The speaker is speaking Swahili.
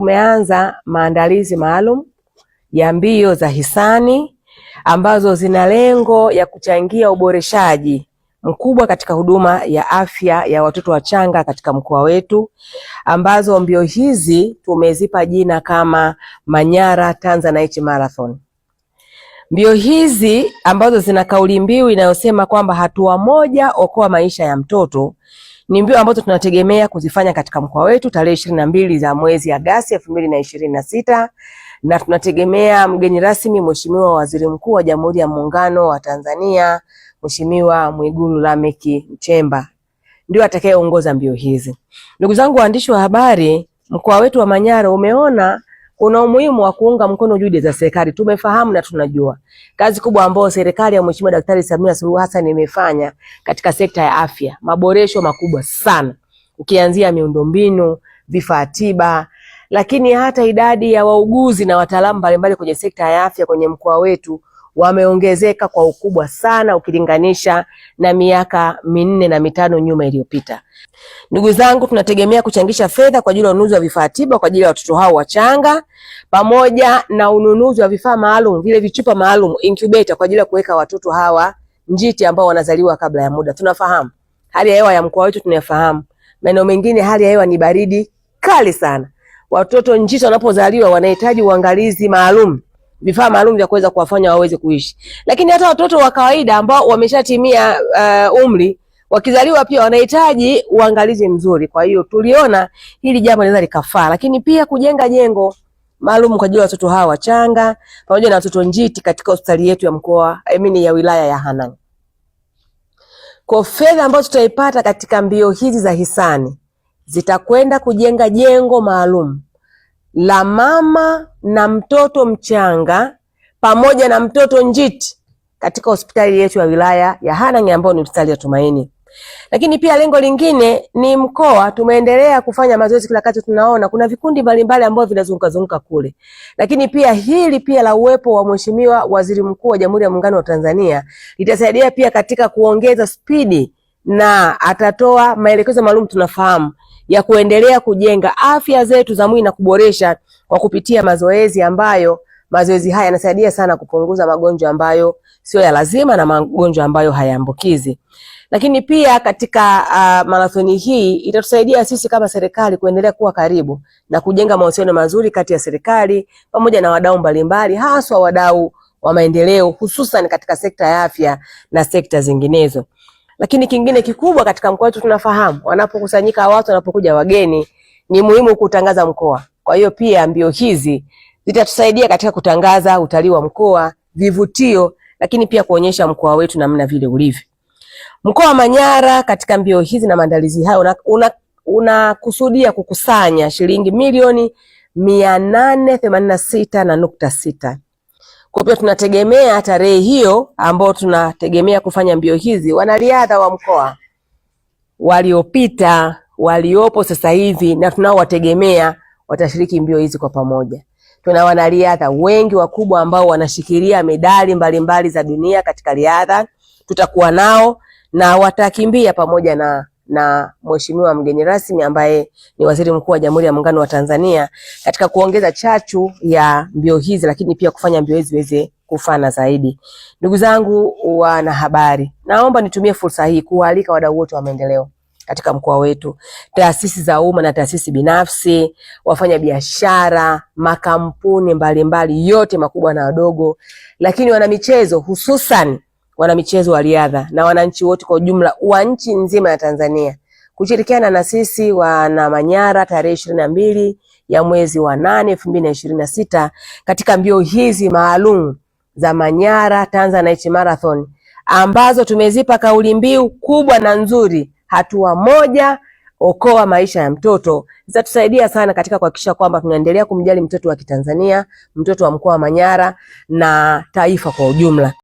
Tumeanza maandalizi maalum ya mbio za hisani ambazo zina lengo ya kuchangia uboreshaji mkubwa katika huduma ya afya ya watoto wachanga katika mkoa wetu, ambazo mbio hizi tumezipa jina kama Manyara Tanzanite Marathon. Mbio hizi ambazo zina kauli mbiu inayosema kwamba hatua moja okoa maisha ya mtoto ni mbio ambazo tunategemea kuzifanya katika mkoa wetu tarehe 22 za mwezi Agosti 2026, na tunategemea mgeni rasmi Mheshimiwa Waziri Mkuu wa Jamhuri ya Muungano wa Tanzania, Mheshimiwa Mwigulu Lameck Nchemba ndio atakayeongoza mbio hizi. Ndugu zangu waandishi wa habari, mkoa wetu wa Manyara umeona kuna umuhimu wa kuunga mkono juhudi za serikali. Tumefahamu na tunajua kazi kubwa ambayo serikali ya Mheshimiwa Daktari Samia Suluhu Hassan imefanya katika sekta ya afya, maboresho makubwa sana, ukianzia miundombinu, vifaa tiba, lakini hata idadi ya wauguzi na wataalamu mbalimbali kwenye sekta ya afya kwenye mkoa wetu wameongezeka kwa ukubwa sana ukilinganisha na miaka 4 na 5 nyuma iliyopita. Ndugu zangu, tunategemea kuchangisha fedha kwa ajili ya ununuzi wa vifaa tiba kwa ajili ya watoto hao wachanga, pamoja na ununuzi wa vifaa maalum, vile vichupa maalum incubator kwa ajili ya kuweka watoto hawa njiti ambao wanazaliwa kabla ya muda. Tunafahamu hali ya hewa ya mkoa wetu, tunafahamu maeneo mengine hali ya hewa ni baridi kali sana. Watoto njiti wanapozaliwa wanahitaji uangalizi maalum, vifaa maalum vya kuweza kuwafanya waweze kuishi. Lakini hata watoto wa kawaida ambao wameshatimia umri wakizaliwa pia wanahitaji uangalizi mzuri. Kwa hiyo tuliona hili jambo linaweza likafaa, lakini pia kujenga jengo maalum kwa ajili ya watoto hawa wachanga pamoja na watoto njiti katika hospitali yetu ya mkoa ya wilaya ya Hanang'. Kwa fedha ambazo tutaipata katika mbio hizi za hisani zitakwenda kujenga jengo maalum la mama na mtoto mchanga pamoja na mtoto njiti katika hospitali yetu ya wilaya ya Hanang' ambayo ni hospitali ya Tumaini. Lakini pia lengo lingine ni mkoa, tumeendelea kufanya mazoezi kila wakati, tunaona kuna vikundi mbalimbali ambavyo vinazunguka kule. Lakini pia hili pia la uwepo wa Mheshimiwa Waziri Mkuu wa Jamhuri ya Muungano wa Tanzania litasaidia pia katika kuongeza spidi, na atatoa maelekezo maalum tunafahamu ya kuendelea kujenga afya zetu za mwili na kuboresha kwa kupitia mazoezi, ambayo mazoezi haya yanasaidia sana kupunguza magonjwa ambayo sio ya lazima na magonjwa ambayo hayaambukizi. Lakini pia katika marathoni hii itatusaidia sisi kama serikali kuendelea kuwa karibu na kujenga mahusiano mazuri kati ya serikali pamoja na wadau mbalimbali, haswa wadau wa maendeleo, hususan katika sekta ya afya na sekta zinginezo. Lakini kingine kikubwa katika mkoa wetu, tunafahamu wanapokusanyika watu, wanapokuja wageni, ni muhimu kutangaza mkoa. Kwa hiyo pia mbio hizi zitatusaidia katika kutangaza utalii wa mkoa, vivutio, lakini pia kuonyesha mkoa wetu namna vile ulivyo. Mkoa wa Manyara katika mbio hizi na maandalizi hayo unakusudia kukusanya shilingi milioni 886.6. Kwa hiyo tunategemea tarehe hiyo ambao tunategemea kufanya mbio hizi, wanariadha wa mkoa waliopita, waliopo sasa hivi na tunaowategemea watashiriki mbio hizi kwa pamoja. Tuna wanariadha wengi wakubwa ambao wanashikilia medali mbalimbali za dunia katika riadha, tutakuwa nao na watakimbia pamoja na Mheshimiwa mgeni rasmi ambaye ni Waziri Mkuu wa Jamhuri ya Muungano wa Tanzania, katika kuongeza chachu ya mbio hizi, lakini pia kufanya mbio hizi ziweze kufana zaidi. Ndugu zangu wanahabari, naomba nitumie fursa hii kualika wadau wote wa maendeleo katika mkoa wetu, taasisi za umma na taasisi binafsi, wafanya biashara, makampuni mbalimbali yote makubwa na wadogo, lakini wana michezo, hususan wana michezo wa riadha na wananchi wote kwa ujumla wa nchi nzima ya Tanzania kushirikiana na sisi wana Manyara tarehe 22 ya mwezi wa 8 2026 katika mbio hizi maalum za Manyara Tanzanite Marathon, ambazo tumezipa kauli mbiu kubwa na nzuri, hatua moja okoa maisha ya mtoto. Zitatusaidia sana katika kuhakikisha kwamba tunaendelea kumjali mtoto wa Kitanzania, mtoto wa mkoa wa Manyara na taifa kwa ujumla.